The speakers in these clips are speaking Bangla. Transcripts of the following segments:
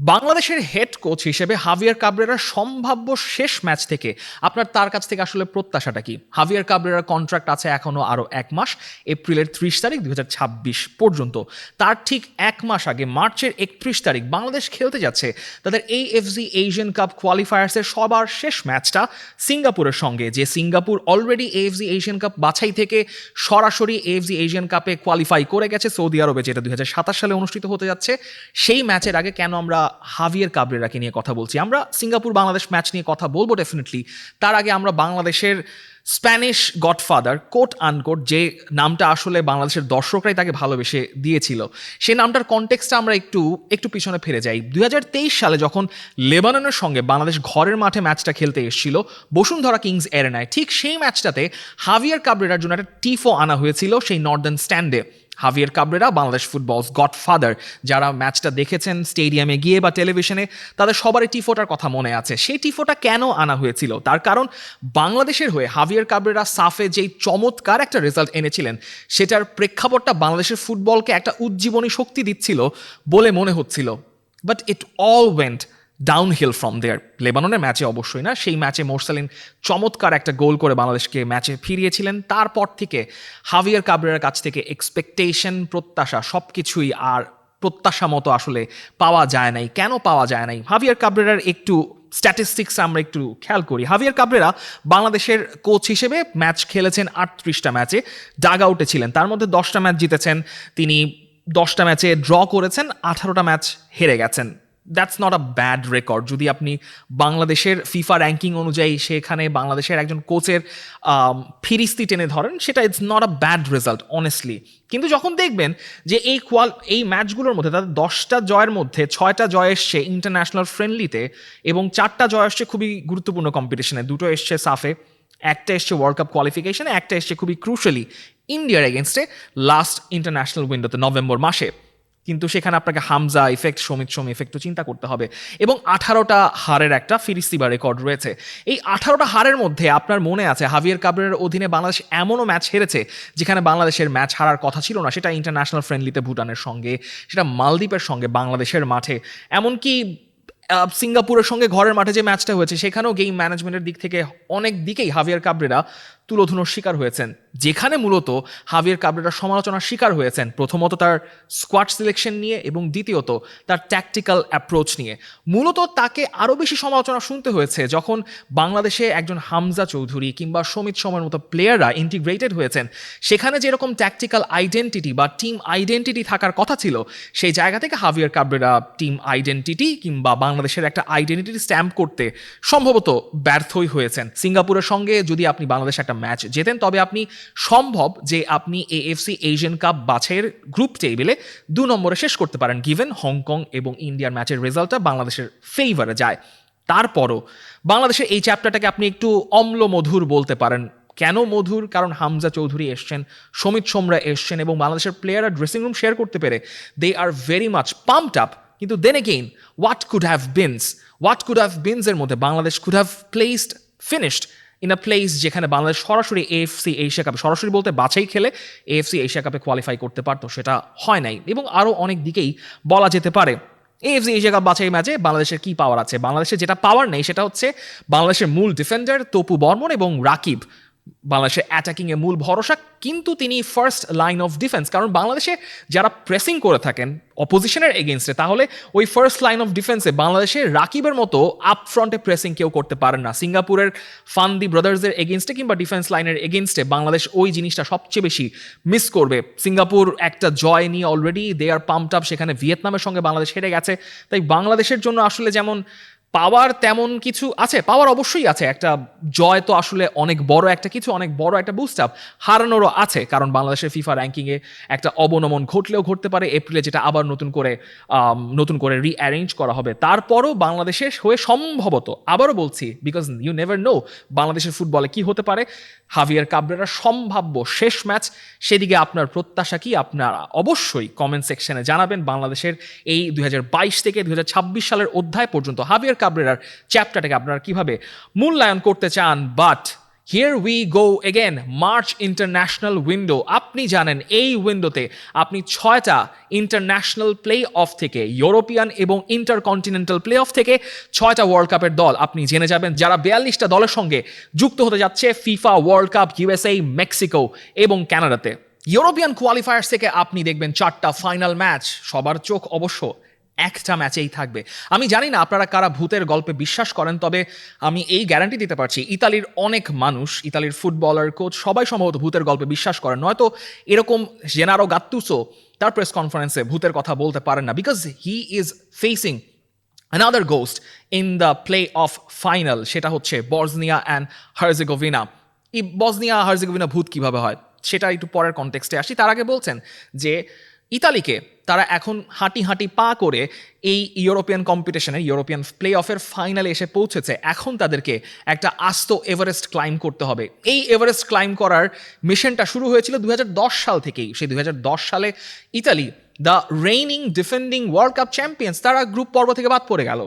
বাংলাদেশের হেড কোচ হিসেবে হাভিয়ার কাবরেরার সম্ভাব্য শেষ ম্যাচ থেকে আপনার তার কাছ থেকে আসলে প্রত্যাশাটা কি? হাভিয়ার কাবরেরার কন্ট্রাক্ট আছে এখনো আরও 1 মাস, এপ্রিলের 30 তারিখ 2026 পর্যন্ত। তার ঠিক 1 মাস আগে মার্চের 31 তারিখ বাংলাদেশ খেলতে যাচ্ছে তাদের AFC এশিয়ান কাপ কোয়ালিফায়ার্সের সবার শেষ ম্যাচটা সিঙ্গাপুরের সঙ্গে, যে Singapore already AFC Asian cup বাছাই থেকে সরাসরি AFC এশিয়ান কাপে কোয়ালিফাই করে গেছে সৌদি আরবে, যেটা 2027 সালে অনুষ্ঠিত হতে যাচ্ছে। সেই ম্যাচের আগে কেন আমরা হাভিয়ার কাবরেরাকে নিয়ে কথা বলছি? আমরা সিঙ্গাপুর বাংলাদেশ ম্যাচ নিয়ে কথা বলবো ডেফিনেটলি। তার আগে আমরা বাংলাদেশের স্প্যানিশ গডফাদার কোট আনকোট, যে নামটা আসলে বাংলাদেশের দর্শকরাই তাকে ভালোবেসে দিয়েছিল, সেই নামটার কনটেক্সটটা আমরা একটু পিছনে ফিরে যাই। 2023 সালে যখন লেবাননের সঙ্গে বাংলাদেশ ঘরের মাঠে ম্যাচটা খেলতে এসেছিল বসুন্ধরা কিংস এরেনায়, ঠিক সেই ম্যাচটাতে হাভিয়ার কাবরেরার জন্য একটা টিফো আনা হয়েছিল সেই নর্দার্ন স্ট্যান্ডে। হাভিয়ার কাবরেরা বাংলাদেশ ফুটবলস গডফাদার, যারা ম্যাচটা দেখেছেন স্টেডিয়ামে গিয়ে বা টেলিভিশনে, তাদের সবারই টিফোটার কথা মনে আছে। সেই টিফোটা কেন আনা হয়েছিল? তার কারণ বাংলাদেশের হয়ে হাভিয়ার কাবরেরা সাফে যেই চমৎকার একটা রেজাল্ট এনেছিলেন, সেটার প্রেক্ষাপটটা বাংলাদেশের ফুটবলকে একটা উজ্জীবনী শক্তি দিচ্ছিল বলে মনে হচ্ছিল। But it all went downhill from there. লেবাননের ম্যাচে অবশ্যই না, সেই ম্যাচে মোরসালিন চমৎকার একটা গোল করে বাংলাদেশকে ম্যাচে ফিরিয়েছিলেন। তারপর থেকে হাভিয়ার কাবরেরার কাছ থেকে এক্সপেকটেশন, প্রত্যাশা সব কিছুই আর প্রত্যাশা মতো আসলে পাওয়া যায় নাই। কেন পাওয়া যায় নাই? হাভিয়ার কাবরেরার একটু স্ট্যাটিস্টিক্স আমরা একটু খেয়াল করি। হাভিয়ার কাবরেরা বাংলাদেশের কোচ হিসেবে ম্যাচ খেলেছেন 38টা ম্যাচে, ডাগ আউটে ছিলেন। তার মধ্যে 10টা ম্যাচ জিতেছেন তিনি, 10টা ম্যাচে ড্র করেছেন, 18টা ম্যাচ হেরে গেছেন। That's not a bad record. যদি আপনি বাংলাদেশের ফিফা র্যাঙ্কিং অনুযায়ী সেখানে বাংলাদেশের একজন কোচের ফিরিস্তি টেনে ধরেন, সেটা it's not a bad result honestly. কিন্তু যখন দেখবেন যে এই ম্যাচগুলোর মধ্যে তাদের 10টা জয়ের মধ্যে 6টা জয় এসছে ইন্টারন্যাশনাল ফ্রেন্ডলিতে, এবং 4টা জয় এসছে খুবই গুরুত্বপূর্ণ কম্পিটিশনে। 2টো এসছে সাফে, একটা এসছে ওয়ার্ল্ড কাপ কোয়ালিফিকেশনে, একটা এসছে খুবই ক্রুশালি ইন্ডিয়ার এগেনস্টে লাস্ট ইন্টারন্যাশনাল উইন্ডোতে নভেম্বর মাসে। কিন্তু সেখানে আপনাকে হামজা ইফেক্ট, সমিত সোম ইফেক্টও চিন্তা করতে হবে, এবং 18টা হারের একটা ফিরিস্তি বা রেকর্ড রয়েছে। এই 18টা হারের মধ্যে আপনার মনে আছে হাভিয়ার কাবরেরার অধীনে বাংলাদেশ এমনও ম্যাচ হেরেছে যেখানে বাংলাদেশের ম্যাচ হারার কথা ছিল না। সেটা ইন্টারন্যাশনাল ফ্রেন্ডলিতে ভুটানের সঙ্গে, সেটা মালদ্বীপের সঙ্গে বাংলাদেশের মাঠে, এমনকি সিঙ্গাপুরের সঙ্গে ঘরের মাঠে যে ম্যাচটা হয়েছে সেখানেও গেম ম্যানেজমেন্টের দিক থেকে অনেক দিকেই হাভিয়ার কাবরেরা তুলোধুনোর শিকার হয়েছেন, যেখানে মূলত হাভিয়ার কাবরেরা সমালোচনার শিকার হয়েছেন। প্রথমত তার স্কোয়াড সিলেকশন নিয়ে, এবং দ্বিতীয়ত তার ট্যাকটিক্যাল অ্যাপ্রোচ নিয়ে। মূলত তাকে আরও বেশি সমালোচনা শুনতে হয়েছে যখন বাংলাদেশে একজন হামজা চৌধুরী কিংবা সমিত সোমের মতো প্লেয়াররা ইন্টিগ্রেটেড হয়েছেন। সেখানে যেরকম ট্যাকটিক্যাল আইডেন্টিটি বা টিম আইডেন্টিটি থাকার কথা ছিল, সেই জায়গা থেকে হাভিয়ার কাবরেরা টিম আইডেন্টিটি কিংবা বাংলাদেশের একটা আইডেন্টিটি স্ট্যাম্প করতে সম্ভবত ব্যর্থই হয়েছেন। সিঙ্গাপুরের সঙ্গে যদি আপনি বাংলাদেশ একটা ম্যাচ জেতেন, তবে আপনি সম্ভব যে আপনি AFC এশিয়ান কাপ বাছাইয়ের গ্রুপ টেবিলে 2 নম্বরে শেষ করতে পারেন, গিভেন হংকং এবং ইন্ডিয়ার ম্যাচের রেজাল্টটা বাংলাদেশের ফেভারে যায়। তারপরও বাংলাদেশের এই চ্যাপ্টারটাকে আপনি একটু অম্ল মধুর বলতে পারেন। কেন মধুর? কারণ হামজা চৌধুরী এসছেন, সমিত সোমরা এসছেন, এবং বাংলাদেশের প্লেয়াররা ড্রেসিং রুম শেয়ার করতে পেরে they are very much pumped up. কিন্তু then again, what could have been এর মধ্যে Bangladesh could have placed, finished in a place যেখানে বাংলাদেশ সরাসরি AFC এশিয়া কাপে, সরাসরি বলতে বাছাই খেলে AFC এশিয়া কাপে কোয়ালিফাই করতে পারতো, সেটা হয় নাই। এবং আরও অনেক দিকেই বলা যেতে পারে। AFC এশিয়া কাপ বাছাই ম্যাচে বাংলাদেশের কী পাওয়ার আছে? বাংলাদেশের যেটা পাওয়ার নেই সেটা হচ্ছে বাংলাদেশের মূল ডিফেন্ডার তপু বর্মন এবং রাকিব, বাংলাদেশের অ্যাটাকিংয়ে মূল ভরসা, কিন্তু তিনি ফার্স্ট লাইন অফ ডিফেন্স। কারণ বাংলাদেশে যারা প্রেসিং করে থাকেন অপোজিশনের এগেনস্টে, তাহলে ওই ফার্স্ট লাইন অফ ডিফেন্সে বাংলাদেশের রাকিবের মতো আপ ফ্রন্টে প্রেসিং কেউ করতে পারেন না। সিঙ্গাপুরের ফান্দি ব্রাদার্সদের এগেনস্টে কিংবা ডিফেন্স লাইনের এগেনস্টে বাংলাদেশ ওই জিনিসটা সবচেয়ে বেশি মিস করবে। সিঙ্গাপুর একটা জয় নিয়ে already they are pumped up, সেখানে ভিয়েতনামের সঙ্গে বাংলাদেশ হেরে গেছে। তাই বাংলাদেশের জন্য আসলে যেমন পাওয়ার তেমন কিছু আছে, পাওয়ার অবশ্যই আছে। একটা জয় তো আসলে অনেক বড় একটা কিছু, অনেক বড় একটা বুস্ট আপ। হারানোরও আছে, কারণ বাংলাদেশের ফিফা র্যাঙ্কিংয়ে একটা অবনমন ঘটলেও ঘটতে পারে এপ্রিলে, যেটা আবার নতুন করে রিঅ্যারেঞ্জ করা হবে। তারপরও বাংলাদেশের হয়ে সম্ভবত, আবারও বলছি বিকজ ইউ নেভার নো বাংলাদেশের ফুটবলে কি হতে পারে, হাভিয়ার কাবরেরার সম্ভাব্য শেষ ম্যাচ, সেদিকে আপনার প্রত্যাশা কি? আপনারা অবশ্যই কমেন্ট সেকশনে জানাবেন। বাংলাদেশের এই 2022 থেকে 2026 সালের অধ্যায় পর্যন্ত হাভিয়ার কাবরেরার চ্যাপ্টারটাকে আপনারা কিভাবে মূল্যায়ন করতে চান? But here we go again, March international window. আপনি জানেন এই উইন্ডোতে আপনি 6টা ইন্টারন্যাশনাল প্লে অফ থেকে, ইউরোপিয়ান এবং ইন্টারকন্টিনেন্টাল প্লে অফ থেকে 6টা ওয়ার্ল্ড কাপের দল আপনি জেনে যাবেন, যারা 42টা দলের সঙ্গে যুক্ত হতে যাচ্ছে FIFA world cup USA, Mexico এবং কানাডাতে। ইউরোপিয়ান কোয়ালিফায়ার্স থেকে আপনি দেখবেন 4টা ফাইনাল ম্যাচ, সবার চোখ অবশ্য একটা ম্যাচেই থাকবে। আমি জানি না আপনারা কারা ভূতের গল্পে বিশ্বাস করেন, তবে আমি এই গ্যারান্টি দিতে পারছি ইতালির অনেক মানুষ, ইতালির ফুটবলার, কোচ সবাই সম্ভবত ভূতের গল্পে বিশ্বাস করেন। নয়তো এরকম জেনারো গাত্তুসো তার প্রেস কনফারেন্সে ভূতের কথা বলতে পারেন না, because he is facing another ghost in the play-off final, সেটা হচ্ছে বসনিয়া অ্যান্ড হার্জেগোভিনা। এই বসনিয়া হার্জেগোভিনা ভূত কিভাবে হয় সেটা একটু পরের কনটেক্সটে আসি। তার আগে বলছেন যে ইতালিকে তারা এখন হাঁটি হাঁটি পা করে এই ইউরোপিয়ান কম্পিটিশনে, ইউরোপিয়ান প্লে অফের ফাইনালে এসে পৌঁছেছে। এখন তাদেরকে একটা আস্ত এভারেস্ট ক্লাইম করতে হবে। এই এভারেস্ট ক্লাইম করার মিশনটা শুরু হয়েছিল 2010 সাল থেকেই। সেই 2010 সালে Italy, the raining defending world cup champions, তারা গ্রুপ পর্ব থেকে বাদ পড়ে গেল।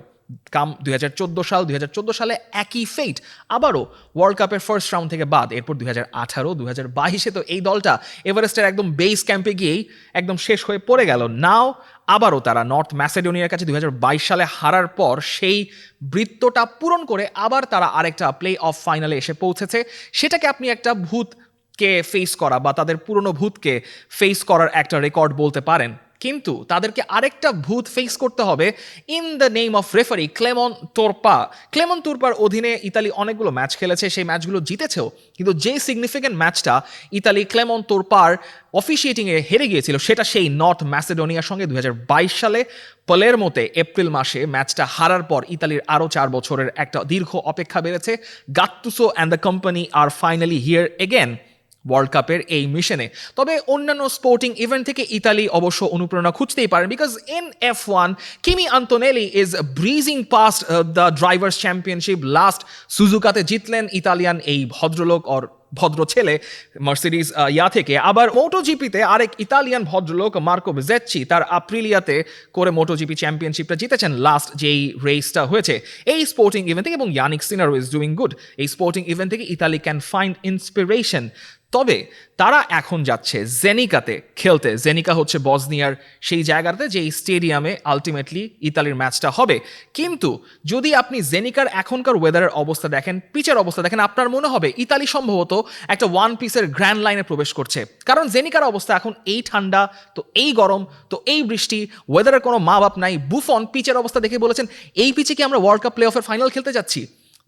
2014 সালে একই ফেট, আবারও ওয়ার্ল্ড কাপের ফার্স্ট রাউন্ড থেকে বাদ। এরপর 2018, 2022-এ তো এই দলটা এভারেস্টের একদম বেস ক্যাম্পে গিয়েই একদম শেষ হয়ে পড়ে গেল। নাও আবারও তারা নর্থ ম্যাসেডোনিয়ার কাছে 2022 সালে হারার পর সেই বৃত্তটা পূরণ করে আবার তারা আরেকটা প্লে অফ ফাইনালে এসে পৌঁছেছে। সেটাকে আপনি একটা ভূতকে ফেস করা বা তাদের পুরনো ভূতকে ফেস করার একটা রেকর্ড বলতে পারেন। কিন্তু তাদেরকে আরেকটা ভূত ফেস করতে হবে in the name of referee Clement Turpin. Clement তোরপার অধীনে ইতালি অনেকগুলো ম্যাচ খেলেছে, সেই ম্যাচগুলো জিতেছেও, কিন্তু যে সিগনিফিকেন্ট ম্যাচটা ইতালি ক্লেমন তোরপার অফিসিয়েটিংয়ে হেরে গিয়েছিল সেটা সেই নর্থ ম্যাসেডোনিয়ার সঙ্গে 2022 সালে পালেরমোতে এপ্রিল মাসে ম্যাচটা হারার পর ইতালির আরও 4 বছরের একটা দীর্ঘ অপেক্ষা বেড়েছে। Gattuso and the company are finally here again world কাপের এই মিশনে। তবে অন্যান্য স্পোর্টিং ইভেন্ট থেকে ইতালি অবশ্য অনুপ্রেরণা খুঁজতেই পারেন, because in F1 Kimi Antonelli is bridging past the drivers championship. Last সুজুকাতে জিতলেন ইতালিয়ান এই ভদ্রলোক অর ভদ্র ছেলে মার্সিডিজ থেকে। আবার মোটোজিপিতে আরেক ইতালিয়ান ভদ্রলোক মার্কো বেজেচ্চি তার আপ্রিলিয়াতে করে মোটোজিপি চ্যাম্পিয়নশিপটা জিতেছেন লাস্ট যেই রেসটা হয়েছে এই স্পোর্টিং ইভেন্ট থেকে। এবং Yannic scenario is doing good. এই স্পোর্টিং ইভেন্ট থেকে ইতালি ক্যান ফাইন্ড ইন্সপিরেশন। তবে তারা এখন যাচ্ছে জেনিকাতে খেলতে। জেনিকা হচ্ছে বসনিয়ার সেই জায়গাতে যে স্টেডিয়ামে আলটিমেটলি ইতালির ম্যাচটা হবে। কিন্তু যদি আপনি জেনিকার এখনকার ওয়েদারের অবস্থা দেখেন, পিচের অবস্থা দেখেন, আপনার মনে হবে ইতালি সম্ভবত একটা ওয়ান পিসের গ্র্যান্ড লাইনে প্রবেশ করছে। কারণ জেনিকার অবস্থা এখন এই ঠান্ডা, তো এই গরম, তো এই বৃষ্টি, ওয়েদারের কোনো মা বাপ নাই। বুফন পিচের অবস্থা দেখে বলেছেন এই পিচে কি আমরা ওয়ার্ল্ড কাপ প্লে অফের ফাইনাল খেলতে যাচ্ছি?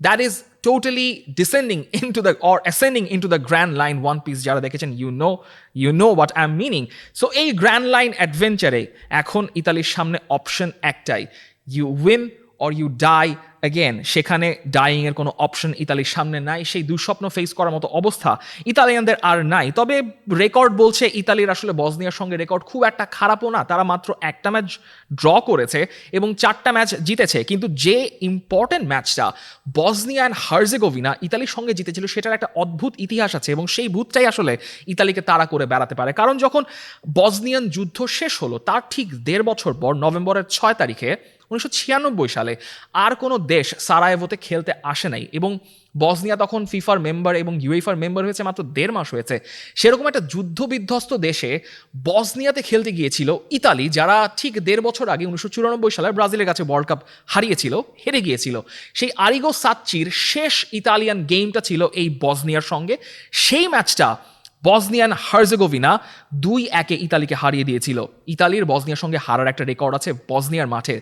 That is totally descending into the or ascending into the grand line one piece যারা দেখেছেন you know what I'm meaning. So এই grand line adventure এখন ইতালির সামনে অপশন একটাই, you win or you die again. সেখানে ডাইং এর কোনো অপশন ইতালির সামনে নাই। সেই দুঃস্বপ্ন ফেস করার মতো অবস্থা ইতালিয়ানদের আর নাই। তবে রেকর্ড বলছে ইতালির আসলে বসনিয়ার সঙ্গে রেকর্ড খুব একটা খারাপও না। তারা মাত্র একটা ম্যাচ ড্র করেছে এবং 4টা ম্যাচ জিতেছে। কিন্তু যে ইম্পর্টেন্ট ম্যাচটা বসনিয়া অ্যান্ড হার্জেগোভিনা ইতালির সঙ্গে জিতেছিল সেটার একটা অদ্ভুত ইতিহাস আছে এবং সেই ভূতটাই আসলে ইতালিকে তাড়া করে বেড়াতে পারে। কারণ যখন বসনিয়ান যুদ্ধ শেষ হলো তার ঠিক 1.5 বছর পর নভেম্বরের 6 তারিখে 1996 সালে আর কোনো দেশ সারায়েভোতে খেলতে আসে নাই এবং বসনিয়া তখন ফিফার মেম্বার এবং ইউএফার মেম্বার হয়েছে মাত্র 1.5 মাস হয়েছে। সেরকম একটা যুদ্ধবিধ্বস্ত দেশে বসনিয়াতে খেলতে গিয়েছিল ইতালি, যারা ঠিক 1.5 বছর আগে 1994 সালে ব্রাজিলের কাছে ওয়ার্ল্ড কাপ হেরে গিয়েছিল। সেই আরিগো সাচ্চির শেষ ইতালিয়ান গেমটা ছিল এই বসনিয়ার সঙ্গে। সেই ম্যাচটা বসনিয়ান হার্জেগোভিনা 2-1 ইতালিকে হারিয়ে দিয়েছিল। ইতালির বসনিয়ার সঙ্গে হারার একটা রেকর্ড আছে বসনিয়ার মাঠে।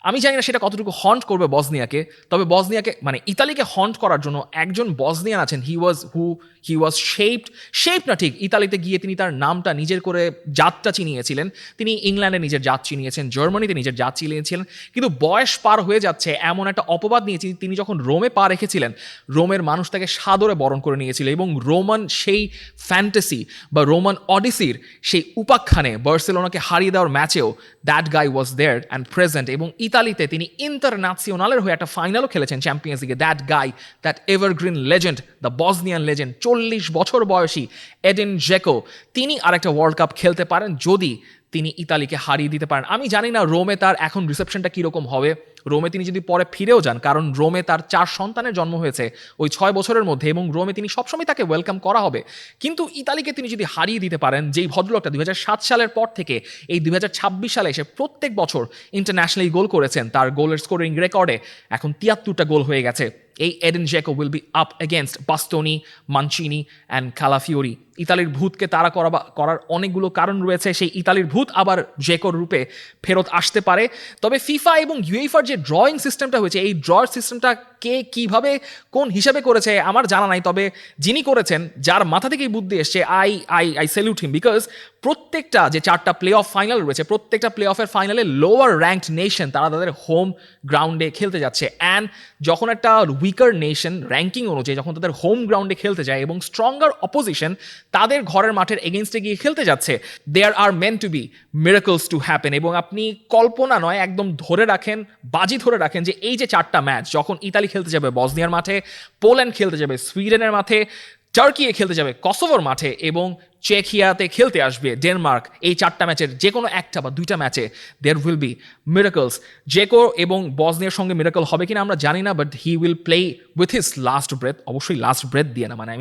আমি জানি না সেটা কতটুকু হন্ট করবে বসনিয়াকে, তবে বসনিয়াকে মানে ইতালিকে হন্ট করার জন্য একজন বসনিয়ান আছেন। হি ওয়াজ শেপড না ঠিক। ইতালিতে গিয়ে তিনি তার নামটা নিজের করে জাতটা চিনিয়েছিলেন। তিনি ইংল্যান্ডে নিজের জাত চিনিয়েছেন, জার্মানিতে নিজের জাত চিনিয়েছিলেন। কিন্তু বয়স পার হয়ে যাচ্ছে এমন একটা অপবাদ নিয়েছি তিনি যখন রোমে পা রেখেছিলেন, রোমের মানুষ তাকে সাদরে বরণ করে নিয়েছিল এবং রোমান সেই ফ্যান্টাসি বা রোমান অডিসির সেই উপাখ্যানে বার্সেলোনাকে হারিয়ে দেওয়ার ম্যাচেও that guy was there and present. এবং ইতালিতে তিনি ইন্টারন্যাশনালের হয়ে একটা ফাইনালও খেলেছেন চ্যাম্পিয়ন্স লিগে। That guy, that evergreen legend, the Bosnian legend, 40 বছর বয়সী এডিন জেকো, তিনি আরেকটা ওয়ার্ল্ড কাপ খেলতে পারেন যদি তিনি ইতালিকে হারিয়ে দিতে পারেন। আমি জানি না রোমে তার এখন রিসেপশনটা কীরকম হবে, রোমে তিনি যদি পরে ফিরেও যান, কারণ রোমে তার 4 সন্তানের জন্ম হয়েছে ওই 6 বছরের মধ্যে, এবং রোমে তিনি সবসময় তাকে ওয়েলকাম করা হবে। কিন্তু ইতালিকে তিনি যদি হারিয়ে দিতে পারেন, যেই ভদ্রলোকটা 2007 সালের পর থেকে এই 2026 সালে এসে প্রত্যেক বছর ইন্টারন্যাশনালি গোল করেছেন, তার গোলের স্কোরিং রেকর্ডে এখন 73টা গোল হয়ে গেছে। এই Edin Dzeko will be up against Bastoni, Mancini and Calafiori. ইতালির ভূতকে তাড়া করার অনেকগুলো কারণ রয়েছে। সেই ইতালির ভূত আবার জেকোর রূপে ফেরত আসতে পারে। তবে ফিফা এবং ইউএফার যে ড্রয়িং সিস্টেমটা হয়েছে, এই ড্রয়ার সিস্টেমটা কে কীভাবে কোন হিসাবে করেছে আমার জানা নাই, তবে যিনি করেছেন, যার মাথা থেকেই বুদ্ধি এসছে, আই স্যালুট হিম, বিকজ প্রত্যেকটা যে 4টা প্লে অফ ফাইনাল রয়েছে, প্রত্যেকটা প্লে অফের ফাইনালে লোয়ার র্যাঙ্কড নেশন তারা তাদের হোম গ্রাউন্ডে খেলতে যাচ্ছে। অ্যান্ড যখন একটা উইকার নেশন র্যাঙ্কিং অনুযায়ী যখন তাদের হোম গ্রাউন্ডে খেলতে যায় এবং স্ট্রঙ্গার অপোজিশন তাদের ঘরের মাঠের এগেনস্টে গিয়ে খেলতে যাচ্ছে, there are meant to be miracles to happen. এবং আপনি কল্পনা নয়, একদম ধরে রাখেন, বাজি ধরে রাখেন যে এই যে 4টা ম্যাচ, যখন ইতালি খেলতে যাবে বসনিয়ার মাঠে, পোল্যান্ড খেলতে যাবে সুইডেনের মাঠে, টার্কি খেলতে যাবে কসোভোর মাঠে, এবং চেকিয়াতে খেলতে আসবে ডেনমার্ক, এই 4টা ম্যাচের যে কোনো একটা বা 2টা ম্যাচে দেয়ার উইল বি মিরাকলস। জেকো এবং বসনিয়ার সঙ্গে মিরাকল হবে কিনা আমরা জানি না, but he will play with his last breadth, অবশ্যই লাস্ট ব্রেথ দিয়ে না, মানে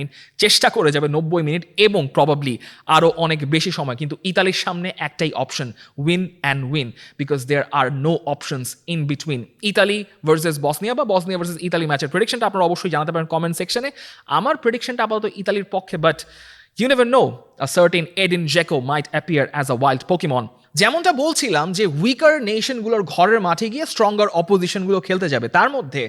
চেষ্টা করে যাবে 90 মিনিট এবং প্রবাবলি আরও অনেক বেশি সময়। কিন্তু ইতালির সামনে একটাই option, win and win, because there are no options in between. Italy versus Bosnia বা বসনিয়া ভার্সেস ইতালি ম্যাচের প্রেডিকশনটা আপনারা অবশ্যই জানাতে পারেন কমেন্ট সেকশনে। আমার প্রেডিকশনটা আপাতত ইতালির পক্ষে, but you never know, a certain Edin Dzeko might appear as a wild Pokemon. যেমনটা বলছিলাম যে উইকার নেশনগুলোর ঘরের মাঠে গিয়ে স্ট্রঙ্গার অপোজিশনগুলো খেলতে যাবে, তার মধ্যে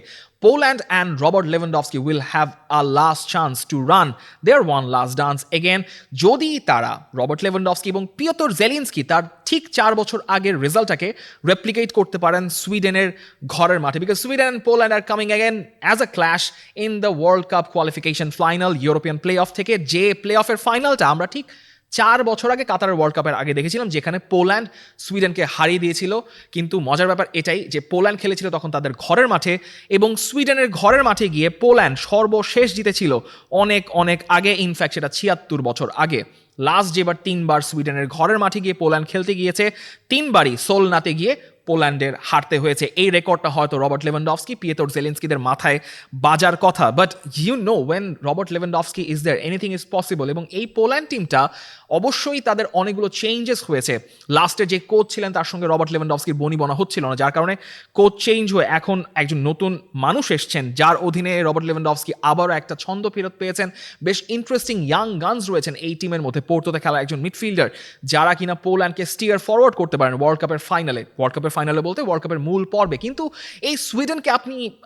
Poland and Robert Lewandowski will have a last chance to run their one last dance again. যদি তারা রবার্ট লেভানডফস্কি এবং পিওতর জেলিনস্কি তার ঠিক 4 বছর আগের রেজাল্টটাকে রেপ্লিকেট করতে পারেন সুইডেনের ঘরের মাঠে, because Sweden and Poland are coming again as a clash in the world cup qualification final, European play of থেকে, যে প্লে অফের ফাইনালটা আমরা ঠিক 4 বছর আগে কাতারের ওয়ার্ল্ড কাপের আগে দেখেছিলাম, যেখানে পোল্যান্ড সুইডেনকে হারিয়ে দিয়েছিল। কিন্তু মজার ব্যাপার এটাই যে পোল্যান্ড খেলেছিল তখন তাদের ঘরের মাঠে, এবং সুইডেনের ঘরের মাঠে গিয়ে পোল্যান্ড সর্বশেষ জিতেছিল অনেক অনেক আগে, ইনফ্যাক্ট সেটা 76 বছর আগে। লাস্ট যেবার 3বার সুইডেনের ঘরের মাঠে গিয়ে পোল্যান্ড খেলতে গিয়েছে, 3বারই সোলনাতে গিয়ে পোল্যান্ডের হারতে হয়েছে। এই রেকর্ডটা হয়তো রবার্ট লেভানডফস্কি, পিয়েতর জেলেনস্কিদের মাথায় বাজার কথা, but you know when Robert Lewandowski is there anything is possible. এবং এই পোল্যান্ড টিমটা অবশ্যই তাদের অনেকগুলো চেঞ্জেস হয়েছে। লাস্টে যে কোচ ছিলেন তার সঙ্গে রবার্ট লেভানডফস্কির বনিবনা হচ্ছিল না, যার কারণে কোচ চেঞ্জ হয়ে এখন একজন নতুন মানুষ এসছেন, যার অধীনে রবার্ট লেভানডফস্কি আবারও একটা ছন্দ ফেরত পেয়েছেন। বেশ ইন্টারেস্টিং ইয়াং গানস রয়েছেন এই টিমের মধ্যে, পোর্টোতে খেলা একজন মিডফিল্ডার, যারা কিনা পোল্যান্ডকে স্টিয়ার ফরওয়ার্ড করতে পারেন ওয়ার্ল্ড কাপের ফাইনালে বলতে ওয়ার্ল্ড কাপের মূল পর্বে। কিন্তু এই সুইডেনকে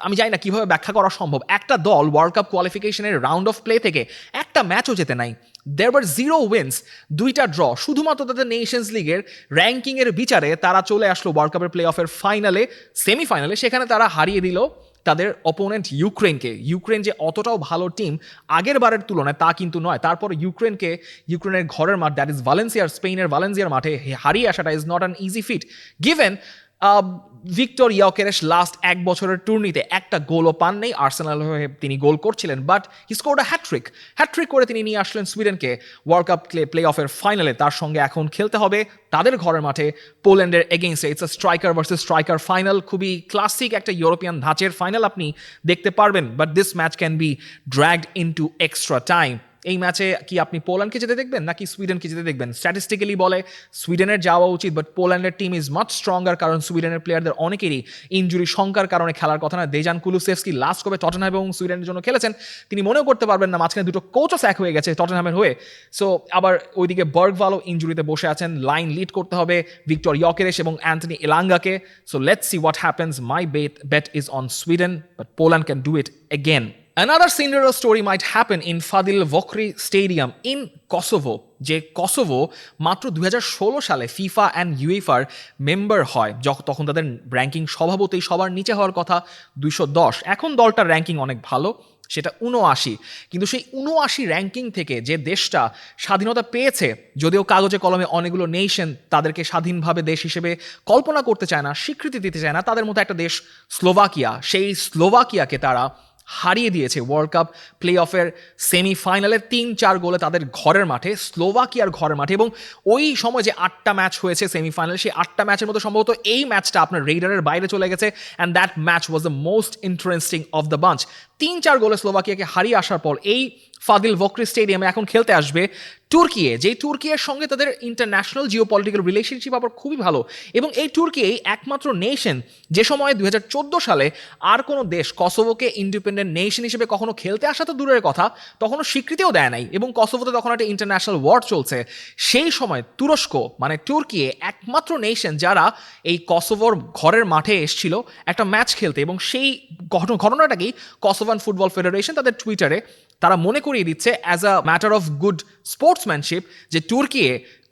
আমি জানি না কিভাবে ব্যাখ্যা করা সম্ভব, একটা দল ওয়ার্ল্ড কাপ কোয়ালিফিকেশনের রাউন্ড অফ প্লে থেকে একটা ম্যাচও জেতে নাই, দেয়ার ওয়ার 0 উইন্স, 2টা ড্র, শুধুমাত্র তাদের নেশনস লিগের র্যাঙ্কিংয়ের বিচারে তারা চলে আসলো ওয়ার্ল্ড কাপের প্লে অফের ফাইনালে, সেমিফাইনালে, সেখানে তারা হারিয়ে দিল তাদের অপোনেন্ট ইউক্রেনকে। ইউক্রেন যে অতটাও ভালো টিম আগের বারের তুলনায় তা কিন্তু নয়। তারপর ইউক্রেনের ঘরের মাঠ, দ্যাট ইজ ভালেন্সিয়ার, স্পেনের ভালেন্সিয়ার মাঠে হারিয়ে আসাটা is not an easy feat, given Viktor Gyokeres last 1 বছরের টুর্নিতে একটা গোলও পান নেই, আর্সেনাল হয়ে তিনি গোল করছিলেন, but he scored a hat trick করে তিনি নিয়ে আসলেন সুইডেনকে ওয়ার্ল্ড কাপ প্লে অফের ফাইনালে। তার সঙ্গে এখন খেলতে হবে তাদের ঘরের মাঠে পোল্যান্ডের এগেইনস্টে। It's a striker versus striker final, খুবই ক্লাসিক একটা ইউরোপিয়ান ধাঁচের ফাইনাল আপনি দেখতে পারবেন, but this match can be dragged into extra time. এই ম্যাচে কি আপনি পোল্যান্ডকে যেতে দেখবেন নাকি সুইডেনকে যেতে দেখবেন? স্ট্যাটিস্টিক্যালি বলে সুইডেনের যাওয়া উচিত, বাট পোল্যান্ডের টিম ইজ মাচ স্ট্রঙ্গার, কারণ সুইডেনের প্লেয়ারদের অনেকেরই ইনজুরি সংখ্যার কারণে খেলার কথা না। দেজান কুলুসেভস্কি লাস্ট কবে টটেনহ্যাম এবং সুইডেনের জন্য খেলেছেন তিনি মনেও করতে পারবেন না, মাঝখানে 2টো কোচও স্যাক হয়ে গেছে টটেনহ্যামের হয়ে। সো আবার ওইদিকে বার্গভালও ইনজুরিতে বসে আছেন, লাইন লিড করতে হবে ভিক্টর ইয়কেরেশ এবং অ্যান্টনি এলাঙ্গাকে। So let's see what happens. My bet is on Sweden, but Poland can do it again. Another Cinderella story might happen in Fadil Vokri Stadium in Kosovo, যে কসোভো মাত্র 2016 সালে ফিফা অ্যান্ড ইউএফার মেম্বার হয়, তখন তাদের র্যাঙ্কিং স্বভাবতই সবার নিচে হওয়ার কথা 210। এখন দলটার র্যাঙ্কিং অনেক ভালো, সেটা 79, কিন্তু সেই 79 র্যাঙ্কিং থেকে যে দেশটা স্বাধীনতা পেয়েছে, যদিও কাগজে কলমে অনেকগুলো নেশন তাদেরকে স্বাধীনভাবে দেশ হিসেবে কল্পনা করতে চায় না, স্বীকৃতি দিতে চায় না, তাদের মতো একটা দেশ স্লোভাকিয়া। সেই স্লোভাকিয়াকে তারা হারিয়ে দিয়েছে ওয়ার্ল্ড কাপ প্লে অফের সেমিফাইনালে 3-4 গোলে তাদের ঘরের মাঠে, স্লোভাকিয়ার ঘরের মাঠে। এবং ওই সময় যে 8টা ম্যাচ হয়েছে সেমিফাইনালে, সেই 8টা ম্যাচের মধ্যে সম্ভবত এই ম্যাচটা আপনার রেডারের বাইরে চলে গেছে, and that match was the most interesting of the bunch. 3-4 গোলে স্লোভাকিয়াকে হারিয়ে আসার পর এই ফাদিল ভোকরি স্টেডিয়ামে এখন খেলতে আসবে তুর্কি, যেই তুর্কির সঙ্গে তাদের ইন্টারন্যাশনাল জিওপলিটিক্যাল রিলেশনশিপ আবার খুবই ভালো। এবং এই তুর্কি একমাত্র নেশন যে সময় 2014 সালে আর কোনো দেশ কসোভোকে ইন্ডিপেন্ডেন্ট নেশন হিসেবে কখনো খেলতে আসা তো দূরের কথা, তখনও স্বীকৃতিও দেয় নাই, এবং কসোভোতে তখন একটা ইন্টারন্যাশনাল ওয়ার চলছে। সেই সময় তুরস্ক মানে তুর্কি একমাত্র নেশন যারা এই কসোভোর ঘরের মাঠে এসেছিল একটা ম্যাচ খেলতে। এবং সেই ঘটনাটাকেই কসোভান ফুটবল ফেডারেশন তাদের টুইটারে তারা মনে করিয়ে দিচ্ছে as a matter of good sportsmanship যে তুর্কি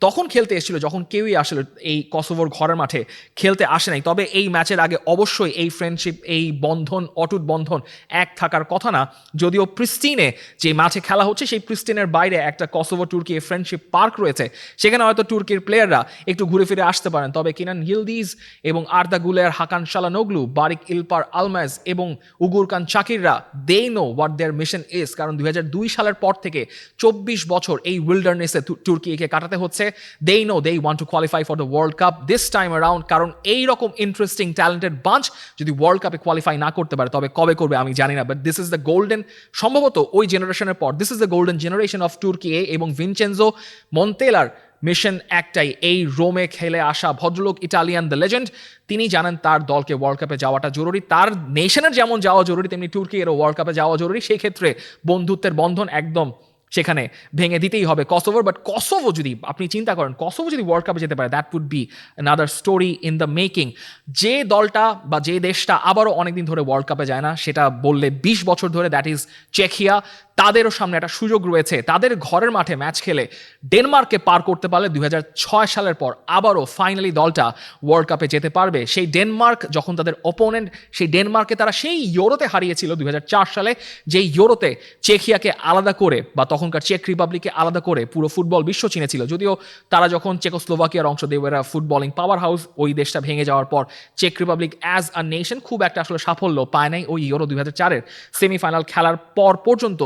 তখন খেলতে এসেছিল যখন কেউই আসলে এই কসোভোর ঘরের মাঠে খেলতে আসে নাই। তবে এই ম্যাচের আগে অবশ্যই এই ফ্রেন্ডশিপ, এই বন্ধন, অটুট বন্ধন এক থাকার কথা না। যদিও প্রিস্টিনে যে মাঠে খেলা হচ্ছে সেই প্রিস্টিনের বাইরে একটা কসোভো তুর্কি ফ্রেন্ডশিপ পার্ক রয়েছে, সেখানে হয়তো তুর্কির প্লেয়াররা একটু ঘুরে ফিরে আসতে পারেন। তবে কিনান ইলদিজ এবং আর্দা গুলের, হাকান শালানোগলু, বারিক ইলপার আলমাজ এবং উগুরকান চাকিররা they know what their mission is. কারণ 2002 সালের পর থেকে 24 বছর এই উইল্ডারনেসে তুর্কিকে কাটাতে হচ্ছে। They know they want to qualify for the World Cup this time around, কারণ এই রকম ইন্টারেস্টিং ট্যালেন্টেড বাঞ্চ যদি ওয়ার্ল্ড কাপে কোয়ালিফাই না করতে পারে তবে কবে করবে আমি জানি না। But this is the golden, সম্ভবত ওই জেনারেশনের পর this is the golden generation of তুর্কি। এবং ভিনচেনজো মন্তেলার মিশন একটাই, এই রোমে খেলে আসা ভদ্রলোক, ইটালিয়ান দ্য লেজেন্ড, তিনি জানেন তার দলকে ওয়ার্ল্ড কাপে যাওয়াটা জরুরি। তার নেশনের যেমন যাওয়া জরুরি, তেমনি তুর্কিরও ওয়ার্ল্ড কাপে যাওয়া জরুরি। সেই ক্ষেত্রে বন্ধুত্বের বন্ধন একদম সেখানে ভেঙে দিতেই হবে কসোভোর। বাট কসোভো যদি আপনি চিন্তা করেন, কসোভো যদি ওয়ার্ল্ড কাপে যেতে পারে, that would be another story in the making. যে দলটা বা যে দেশটা আবারও অনেকদিন ধরে ওয়ার্ল্ড কাপে যায় না, সেটা বললে 20 বছর ধরে, দ্যাট ইজ চেকিয়া। তাদেরও সামনে একটা সুযোগ রয়েছে, তাদের ঘরের মাঠে ম্যাচ খেলে ডেনমার্ককে পার করতে পারলে 2006 সালের পর আবারও ফাইনালি দলটা ওয়ার্ল্ড কাপে যেতে পারবে। সেই ডেনমার্ক যখন তাদের অপোনেন্ট, সেই ডেনমার্ককে তারা সেই ইউরোতে হারিয়েছিল 2004 সালে, যেই ইউরোতে চেকিয়াকে আলাদা করে বা তখনকার চেক রিপাবলিককে আলাদা করে পুরো ফুটবল বিশ্ব চিনেছিল। যদিও তারা যখন চেকোস্লোভাকিয়ার অংশ, they were a footballing powerhouse, ওই দেশটা ভেঙে যাওয়ার পর চেক রিপাবলিক অ্যাজ আ নেশন খুব একটা আসলে সাফল্য পায় নাই ওই ইউরো 2004-এর সেমিফাইনাল খেলার পর পর্যন্ত।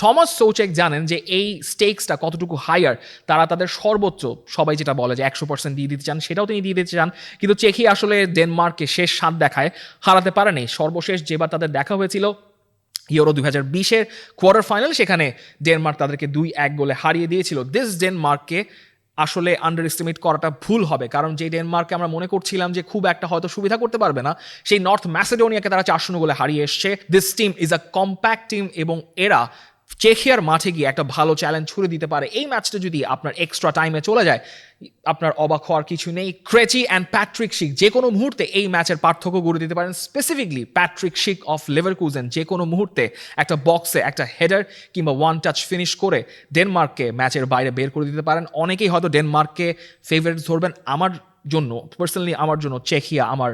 থমাস সৌচেক জানেন যে এই স্টেকসটা কতটুকু হায়ার। তারা তাদের সর্বোচ্চ, সবাই যেটা বলে যে 100% দিয়ে দিতে চান, সেটাও তিনি দিয়ে দিতে চান। কিন্তু চেকি আসলে ডেনমার্ককে শেষ স্বাদ দেখায় হারাতে পারেনি। সর্বশেষ যেবার তাদের দেখা হয়েছিল ইউরো 2020-এর কোয়ার্টার ফাইনাল, সেখানে ডেনমার্ক তাদেরকে 2-1 গোলে হারিয়ে দিয়েছিল। দিস ডেনমার্ককে আসলে আন্ডার এস্টিমেট করাটা ভুল হবে, কারণ যে ডেনমার্ককে আমরা মনে করছিলাম যে খুব একটা হয়তো সুবিধা করতে পারবে না, সেই নর্থ ম্যাসেডোনিয়াকে তারা 4-0 গোলে হারিয়ে এসছে। This team is a compact team এবং এরা চেকিয়ার মাঠে গিয়ে একটা ভালো চ্যালেঞ্জ ছুড়ে দিতে পারে। এই ম্যাচটা যদি আপনার এক্সট্রা টাইমে চলে যায়, আপনার অবাক হওয়ার কিছু নেই। ক্রেচি অ্যান্ড প্যাট্রিক শিক যে কোনো মুহূর্তে এই ম্যাচের পার্থক্য গড়ে দিতে পারেন। স্পেসিফিকলি প্যাট্রিক শিক অফ লেভারকুজেন যে কোনো মুহূর্তে একটা বক্সে একটা হেডার কিংবা ওয়ান টাচ ফিনিশ করে ডেনমার্ককে ম্যাচের বাইরে বের করে দিতে পারেন। অনেকেই হয়তো ডেনমার্ককে ফেভারিট ধরবেন। আমার জন্য পার্সোনালি, আমার জন্য চেকিয়া আমার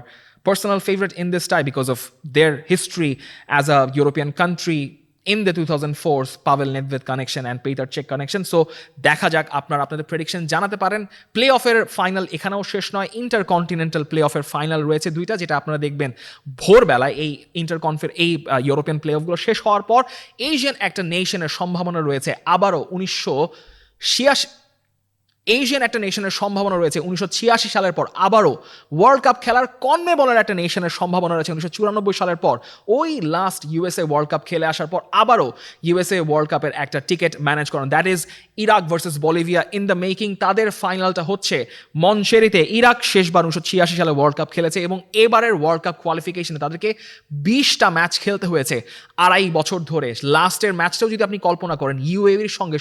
personal favorite in this tie because of their history as a European country in the 2004's Pavel Nedved connection and Petr Cech connection. So দেখা যাক, আপনাদের প্রেডিকশন জানাতে পারেন। প্লে অফের ফাইনাল এখানেও শেষ নয়, ইন্টারকন্টিনেন্টাল প্লে অফের ফাইনাল রয়েছে দুইটা, যেটা আপনারা দেখবেন ভোরবেলায়। এই এই ইউরোপিয়ান প্লে অফগুলো শেষ হওয়ার পর এশিয়ান একটা নেশনের সম্ভাবনা রয়েছে আবারও 1986 সালের পর আবারও ওয়ার্ল্ড কাপ খেলার। কনমেবলের একটা নেশনের সম্ভাবনা রয়েছে 1994 সালের পর, ওই লাস্ট ইউএসএ ওয়ার্ল্ড কাপ খেলে আসার পর আবারও ইউএসএ ওয়ার্ল্ড কাপের একটা টিকিট ম্যানেজ করেন। That is Iraq versus Bolivia in the making. তাদের ফাইনালটা হচ্ছে মনশেরিতে। ইরাক শেষবার 1986 সালে ওয়ার্ল্ড কাপ খেলেছে এবং এবারের ওয়ার্ল্ড কাপ কোয়ালিফিকেশনে তাদেরকে 20টা ম্যাচ খেলতে হয়েছে 2.5 বছর ধরে। লাস্টের ম্যাচটাও যদি আপনি কল্পনা করেন, ইউএইর সঙ্গে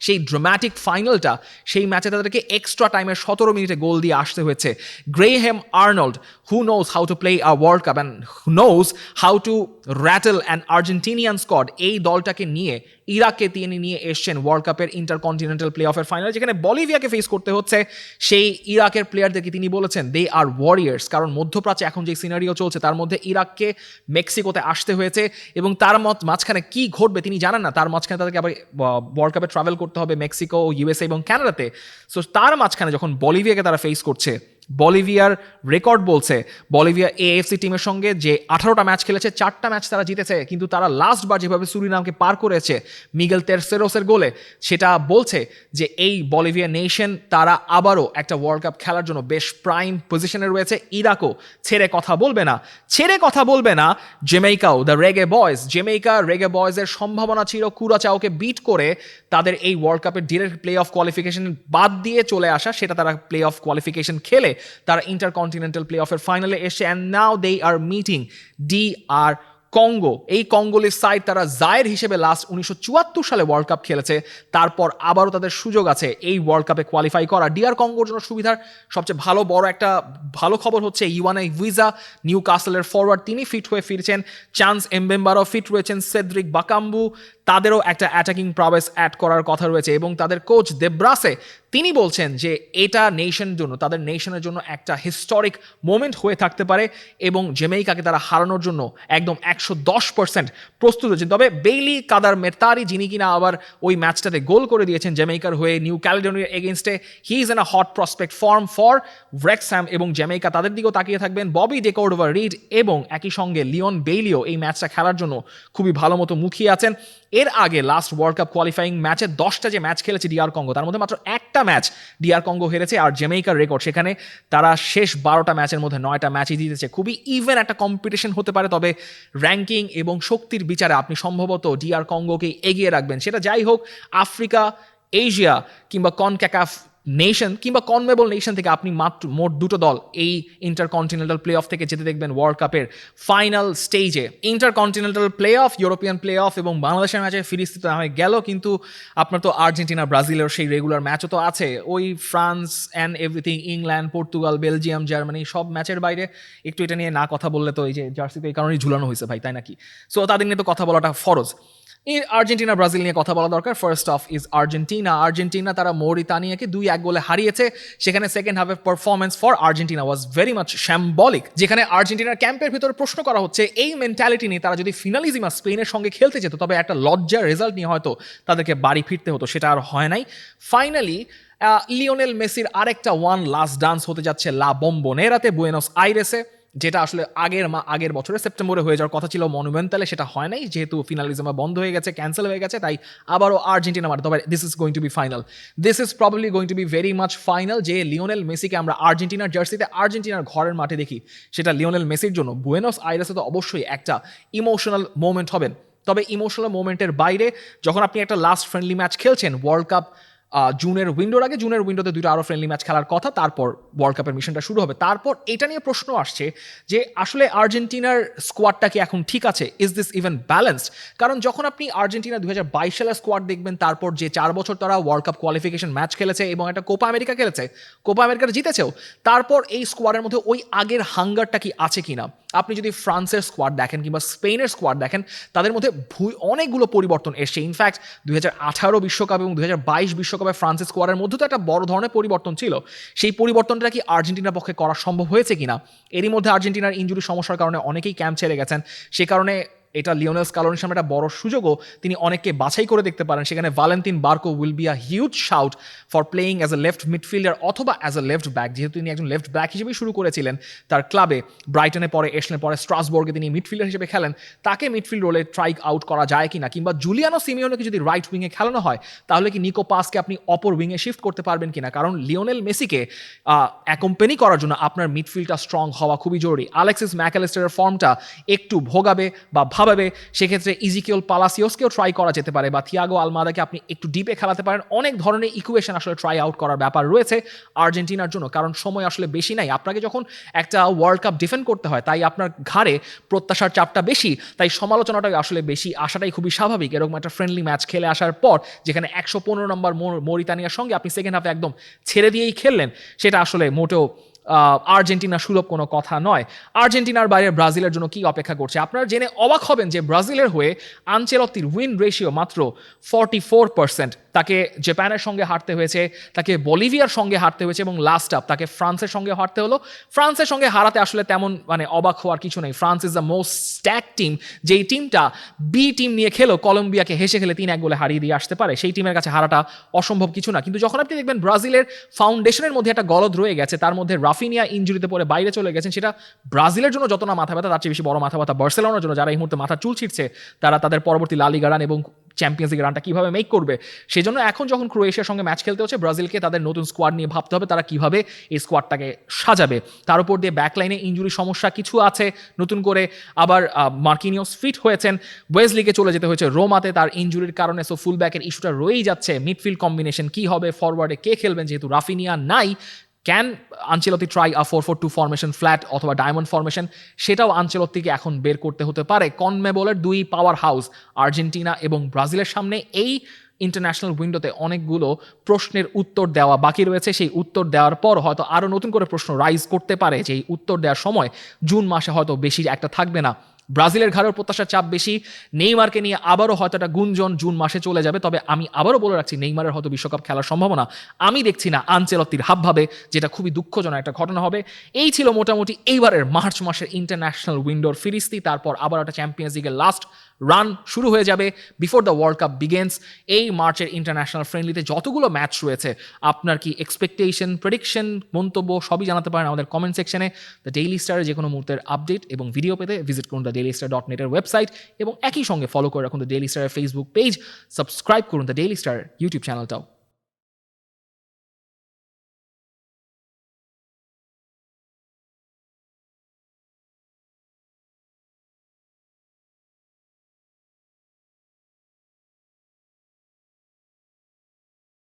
সেই ড্রামাটিক ফাইনালটা, সেই ম্যাচে তাদেরকে এক্সট্রা টাইমের 17 মিনিটে গোল দিয়ে আসতে হয়েছে। গ্রেহাম Arnold, who knows how to play a World Cup and who knows how to rattle an Argentinian squad, এই দলটাকে নিয়ে ইরাককে তিনি নিয়ে এসছেন ওয়ার্ল্ড কাপের ইন্টারকন্টিনেন্টাল প্লে অফের ফাইনালে, যেখানে বলিভিয়াকে ফেস করতে হচ্ছে। সেই ইরাকের প্লেয়ারদেরকে তিনি বলেছেন দে আর ওয়ারিয়ার্স, কারণ মধ্যপ্রাচ্যে এখন যে সিনারিও চলছে তার মধ্যে ইরাককে মেক্সিকোতে আসতে হয়েছে এবং তার মাঝখানে কি ঘটবে তিনি জানেন না। তার মাঝখানে তাদেরকে আবার ওয়ার্ল্ড কাপে ট্রাভেল করতে হবে মেক্সিকো, ইউএসএ এবং ক্যানাডাতে। সো তার মাঝখানে যখন বলিভিয়াকে তারা ফেস করছে, বলিভিয়ার রেকর্ড বলছে বলিভিয়া এএফসি টিমের সঙ্গে যে 18টা ম্যাচ খেলেছে 4টা ম্যাচ তারা জিতেছে, কিন্তু তারা লাস্ট বার যেভাবে সুরিনামকে পার করেছে মিগেল তেরসেরোসের গোলে, সেটা বলছে যে এই বলিভিয়া নেশন তারা আবারও একটা ওয়ার্ল্ড কাপ খেলার জন্য বেশ প্রাইম পজিশনে রয়েছে। ইরাকও ছেড়ে কথা বলবে না, জেমাইকাও দ্য রেগে বয়েজের সম্ভাবনা ছিল কুরাচাওকে বিট করে তাদের এই ওয়ার্ল্ড কাপের ডিরেক্ট প্লে অফ কোয়ালিফিকেশন বাদ দিয়ে চলে আসা, সেটা তারা প্লে অফ কোয়ালিফিকেশন খেলে তারা ইন্টারকন্টিনেন্টাল প্লে অফের ফাইনালে এসে and now they are meeting DR Congo. এই কঙ্গোলির সাইড তারা জায়ের হিসেবে লাস্ট 1974 সালে ওয়ার্ল্ড কাপ খেলেছে, তারপর আবারও তাদের সুযোগ আছে এই ওয়ার্ল্ড কাপে কোয়ালিফাই করা। DR কঙ্গোর জন্য সুবিধার সবচেয়ে বড় একটা ভালো খবর হচ্ছে ইওয়ানা ইগুইজা নিউ কাসেলের ফরওয়ার্ড, তিনি ফিট হয়ে ফিরছেন, চান্স এমবেম্বারও ফিট রয়েছেন, সেদ্রিক বাকাম্বু তাদেরও একটা অ্যাটাকিং প্রবেস অ্যাড করার কথা রয়েছে, এবং তাদের কোচ দেব্রাসে তিনি বলছেন যে এটা তাদের নেশনের জন্য একটা হিস্টোরিক মোমেন্ট হয়ে থাকতে পারে এবং জেমেইকাকে তারা হারানোর জন্য একদম 110% প্রস্তুত হয়েছেন। তবে বেইলি কাদার মেরতারি, যিনি কিনা আবার ওই ম্যাচটাতে গোল করে দিয়েছেন জেমেইকার হয়ে নিউ ক্যালেডোনিয়ার এগেনস্টে, he is an a hot prospect form for Wrexham এবং জেমেইকা তাদের দিকেও তাকিয়ে থাকবেন। ববি ডেকোর্ডোভা রিড এবং একই সঙ্গে লিওন বেইলিও এই ম্যাচটা খেলার জন্য খুবই ভালো মতো মুখিয়ে আছেন। এর আগে লাস্ট ওয়ার্ল্ড কাপ কোয়ালিফাইং ম্যাচে 10টা যে ম্যাচ খেলেছে DR কঙ্গো, তার মধ্যে মাত্র একটা ম্যাচ DR কঙ্গো হেরেছে, আর জেমেইকার রেকর্ড সেখানে তারা শেষ 12টা ম্যাচের মধ্যে 9টা ম্যাচই জিতেছে। খুবই ইভেন একটা কম্পিটিশন হতে পারে, তবে র্যাঙ্কিং এবং শক্তির বিচারে আপনি সম্ভবত DR কঙ্গোকে এগিয়ে রাখবেন। সেটা যাই হোক, আফ্রিকা, এশিয়া কিংবা কনক্যাকাফ নেশন কিংবা কনমেবল নেশন থেকে আপনি মোট দুটো দল এই ইন্টারকন্টিনেন্টাল প্লে অফ থেকে যেতে দেখবেন ওয়ার্ল্ড কাপের ফাইনাল স্টেজে। Intercontinental play of, European play of এবং বাংলাদেশের ম্যাচে ফিরিস্তি তো হয়ে গেল, কিন্তু আপনার তো আর্জেন্টিনা ব্রাজিলের সেই রেগুলার ম্যাচও তো আছে, ওই France and everything, England, Portugal, Belgium, Germany সব ম্যাচের বাইরে একটু এটা নিয়ে না কথা বললে তো এই যে জার্সিতে এই কারণেই ঝুলানো হয়েছে ভাই, তাই নাকি? সো তাদের নিয়ে তো কথা বলাটা ফরজ। আর্জেন্টিনা ব্রাজিল নিয়ে কথা বলা দরকার। ফার্স্ট অফ ইজ আর্জেন্টিনা তারা মরিতানিয়াকে 2-1 গোলে হারিয়েছে। সেখানে সেকেন্ড হাফের performance for Argentina was very much shambolic, যেখানে আর্জেন্টিনার ক্যাম্পের ভিতরে প্রশ্ন করা হচ্ছে এই মেন্টালিটি নিয়ে তারা যদি ফিনালিজিমা স্পেনের সঙ্গে খেলতে যেত তবে একটা লজ্জার রেজাল্ট নিয়ে হয়তো তাদেরকে বাড়ি ফিরতে হতো, সেটা আর হয় নাই। ফাইনালি লিওনেল মেসির আরেকটা ওয়ান লাস্ট ডান্স হতে যাচ্ছে লা বম্বোনেরাতে, বুয়েনোস আইরেসে, যেটা আসলে আগের বছরে সেপ্টেম্বরে হয়ে যাওয়ার কথা ছিল মনুমেন্টালে, সেটা হয় নাই যেহেতু ফিনালিজমা বন্ধ হয়ে গেছে, ক্যান্সেল হয়ে গেছে, তাই আবারও আর্জেন্টিনা মারে। তবে this is probably going to be very much final, যে লিওনেল মেসিকে আমরা আর্জেন্টিনার জার্সিতে আর্জেন্টিনার ঘরের মাঠে দেখি, সেটা লিওনেল মেসির জন্য বুয়েনোস আইরেসে তো অবশ্যই একটা ইমোশনাল মোমেন্ট হবেন। তবে ইমোশনাল মোমেন্টের বাইরে যখন আপনি একটা লাস্ট ফ্রেন্ডলি ম্যাচ খেলছেন ওয়ার্ল্ড কাপ জুনের উইন্ডোতে দুটো আরও ফ্রেন্ডলি ম্যাচ খেলার কথা, তারপর ওয়ার্ল্ড কাপের মিশনটা শুরু হবে। তারপর এটা নিয়ে প্রশ্ন আসছে যে আসলে আর্জেন্টিনার স্কোয়াডটা কি এখন ঠিক আছে? Is this even balanced? কারণ যখন আপনি আর্জেন্টিনা 2022 সালের স্কোয়াড দেখবেন, তারপর যে 4 বছর তারা ওয়ার্ল্ড কাপ কোয়ালিফিকেশন ম্যাচ খেলেছে এবং একটা কোপা আমেরিকা খেলেছে, কোপা আমেরিকাটা জিতেছেও, তারপর এই স্কোয়াডের মধ্যে ওই আগের হাঙ্গারটা কি আছে কিনা? আপনি যদি ফ্রান্সের স্কোয়াড দেখেন কিংবা স্পেনের স্কোয়াড দেখেন, তাদের মধ্যে অনেকগুলো পরিবর্তন এসছে। ইনফ্যাক্ট 2018 বিশ্বকাপ এবং 2022 বিশ্বকাপে ফ্রান্সের স্কোয়াডের মধ্যে তো একটা বড় ধরনের পরিবর্তন ছিল। সেই পরিবর্তনটা কি আর্জেন্টিনার পক্ষে করা সম্ভব হয়েছে কিনা? এরই মধ্যে আর্জেন্টিনার ইনজুরি সমস্যার কারণে অনেকেই ক্যাম্প ছেড়ে গেছেন, সে কারণে এটা লিওনেল স্কালোনির সামনে একটা বড় সুযোগও, তিনি অনেককে বাছাই করে দেখতে পারেন। সেখানে Valentin Barco will be a huge shout for playing as a left midfielder অথবা অ্যাজ এ লেফট ব্যাক, যেহেতু তিনি একজন লেফট ব্যাক হিসেবেই শুরু করেছিলেন তার ক্লাবে, ব্রাইটনে পরে এসলেন, পরে স্ট্রাসবার্গে তিনি মিডফিল্ডার হিসেবে খেলেন, তাকে মিডফিল্ড রোলে ট্রাই আউট করা যায় কিনা, কিংবা জুলিয়ানো সিমিওনেকে যদি রাইট উইংয়ে খেলানো হয় তাহলে কি নিকো পাসকে আপনি অপর উইংয়ে শিফট করতে পারবেন কিনা? কারণ লিওনেল মেসিকে অ্যাকম্পেনি করার জন্য আপনার মিডফিল্ডটা স্ট্রং হওয়া খুবই জরুরি। আলেক্সিস ম্যাকঅ্যালিস্টারের ফর্মটা একটু ভোগাবে বা ভাবাবে, সেক্ষেত্রে ইজিকিওল পালাসিওসকেও ট্রাই করা যেতে পারে, বা থিয়াগো আলমাদাকে আপনি একটু ডিপে খেলাতে পারেন। অনেক ধরনের ইকুয়েশন আসলে ট্রাই আউট করার ব্যাপার রয়েছে আর্জেন্টিনার জন্য, কারণ সময় আসলে বেশি নাই। আপনাকে যখন একটা ওয়ার্ল্ড কাপ ডিফেন্ড করতে হয়, তাই আপনার ঘাড়ে প্রত্যাশার চাপটা বেশি, তাই সমালোচনাটা আসলে বেশি আসাটাই খুবই স্বাভাবিক। এরকম একটা ফ্রেন্ডলি ম্যাচ খেলে আসার পর যেখানে 115 নম্বর মরিতানিয়ার সঙ্গে আপনি সেকেন্ড হাফে একদম ছেড়ে দিয়েই খেললেন, সেটা আসলে মোটেও আর্জেন্টিনা সুলভ কোনো কথা নয়। আর্জেন্টিনার বাইরে ব্রাজিলের জন্য কি অপেক্ষা করছে আপনারা জেনে অবাক হবেন যে ব্রাজিলের হয়ে আনচেলত্তির উইন রেশিও মাত্র 44%। তাকে জাপানের সঙ্গে হারতে হয়েছে, তাকে বলিভিয়ার সঙ্গে হারতে হয়েছে এবং লাস্ট আপ তাকে ফ্রান্সের সঙ্গে হারতে হলো। ফ্রান্সের সঙ্গে হারাতে আসলে তেমন অবাক হওয়ার কিছু নেই। France is the most stack team, যেই টিমটা বি টিম নিয়ে খেলো কলম্বিয়াকে হেসে খেলে 3-1 গোলে হারিয়ে দিয়ে আসতে পারে, সেই টিমের কাছে হারাটা অসম্ভব কিছু না। কিন্তু যখন আপনি দেখবেন ব্রাজিলের ফাউন্ডেশনের মধ্যে একটা গলদ রয়ে গেছে, তার মধ্যে রাফিনিয়া ইনজুরিতে পড়ে বাইরে চলে গেছেন, সেটা ব্রাজিলের জন্য যত না মাথা ব্যথা, তার চেয়ে বেশি বড় মাথা ব্যথা বার্সেলোনার জন্য, যারা এই মুহূর্তে মাথা চুল ছিটছে তারা তাদের পরবর্তী লা লিগা রান এবং চ্যাম্পিয়ন্স লিগ রানটা কীভাবে মেক করবে। সেজন্য এখন যখন ক্রোয়েশিয়ার সঙ্গে ম্যাচ খেলতে হচ্ছে, ব্রাজিলকে তাদের নতুন স্কোয়াড নিয়ে ভাবতে হবে তারা কীভাবে এই স্কোয়াডটাকে সাজাবে। তার উপর দিয়ে ব্যাকলাইনে ইনজুরি সমস্যা কিছু আছে নতুন করে, আবার মার্কিনিওস ফিট হয়েছেন, ওয়েজলিকে চলে যেতে হয়েছে রোমাতে তার ইনজুরির কারণে, সো ফুল ব্যাকের ইস্যুটা রয়েই যাচ্ছে। মিডফিল্ড কম্বিনেশন কী হবে, ফরওয়ার্ডে কে খেলবেন, যেহেতু রাফিনিয়া নাই। Can Ancelotti try a 4-4-2 formation, flat অথবা ডায়মন্ড ফরমেশন, সেটাও আনচেলত্তিকে এখন বের করতে হতে পারে। কনমেবলের দুই পাওয়ার হাউস আর্জেন্টিনা এবং ব্রাজিলের সামনে এই ইন্টারন্যাশনাল উইন্ডোতে অনেকগুলো প্রশ্নের উত্তর দেওয়া বাকি রয়েছে। সেই উত্তর দেওয়ার পর হয়তো আরও নতুন করে প্রশ্ন রাইজ করতে পারে, যে এই উত্তর দেওয়ার সময় জুন মাসে হয়তো বেশি একটা থাকবে না। ব্রাজিলের ঘাড়ের প্রত্যাশার চাপ বেশি, নেইমারকে নিয়ে আবারও হয়তো একটা গুঞ্জন জুন মাসে চলে যাবে। তবে আমি আবারও বলে রাখছি, নেইমারের হয়তো বিশ্বকাপ খেলার সম্ভাবনা আমি দেখছি না আনচেলত্তির হাবভাবে, যেটা খুবই দুঃখজনক একটা ঘটনা হবে। এই ছিল মোটামুটি এইবারের মার্চ মাসের ইন্টারন্যাশনাল উইন্ডোর ফিরিস্তি। তারপর আবার একটা চ্যাম্পিয়ন্স লিগের লাস্ট রান শুরু হয়ে যাবে before the world cup begins. এই মার্চের ইন্টারন্যাশনাল ফ্রেন্ডলিতে যতগুলো ম্যাচ রয়েছে, আপনার কি এক্সপেকটেশন, প্রেডিকশন, মন্তব্য সবই জানাতে পারেন আমাদের কমেন্ট সেকশনে। দ্য ডেইলি স্টারের যে কোনো মুহূর্তের আপডেট এবং ভিডিও পেতে ভিজিট করুন দ্য dailystar.net এর ওয়েবসাইট, এবং একই সঙ্গে ফলো করে রাখুন দ্য ডেইলি স্টারের ফেসবুক পেজ, সাবস্ক্রাইব করুন দ্য ডেইলি স্টার ইউটিউব চ্যানেলটাও।